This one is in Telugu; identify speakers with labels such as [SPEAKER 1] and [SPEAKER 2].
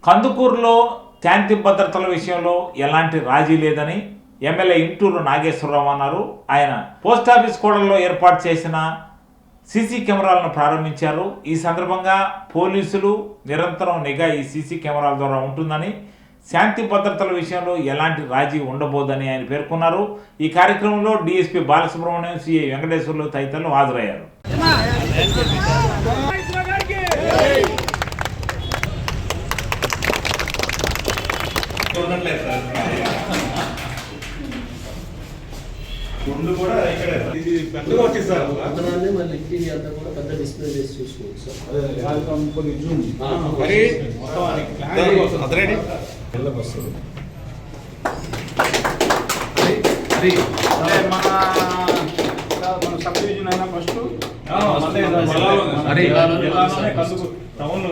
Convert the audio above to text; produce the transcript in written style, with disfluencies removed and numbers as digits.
[SPEAKER 1] కందుకూరులో శాంతి భద్రతల విషయంలో ఎలాంటి రాజీ లేదని ఎమ్మెల్యే ఇంటూరు నాగేశ్వరరావు అన్నారు. ఆయన పోస్టాఫీస్ కోడల్లో ఏర్పాటు చేసిన సీసీ కెమెరాలను ప్రారంభించారు. ఈ సందర్భంగా పోలీసులు నిరంతరం నిఘా ఈ సీసీ కెమెరాల ద్వారా ఉంటుందని, శాంతి భద్రతల విషయంలో ఎలాంటి రాజీ ఉండబోదని ఆయన పేర్కొన్నారు. ఈ కార్యక్రమంలో డీఎస్పీ బాలసుబ్రహ్మణ్యం, సిఐ వెంకటేశ్వర్లు తదితరులు హాజరయ్యారు.
[SPEAKER 2] కూడా ఇక్కడ ఇది పెద్దగా వచ్చింది సార్.
[SPEAKER 3] అంతనాన్ని మళ్ళీ ఇంటీరియర్ అంతా కూడా పెద్ద డిస్ప్లే చేసి చూసుకోవచ్చు సార్.
[SPEAKER 2] అదే కొన్ని జూమ్ మరి అదరేడి ఎల్ల బస్సు మన సబ్ డివిజన్ అయినా ఫస్ట్ టౌన్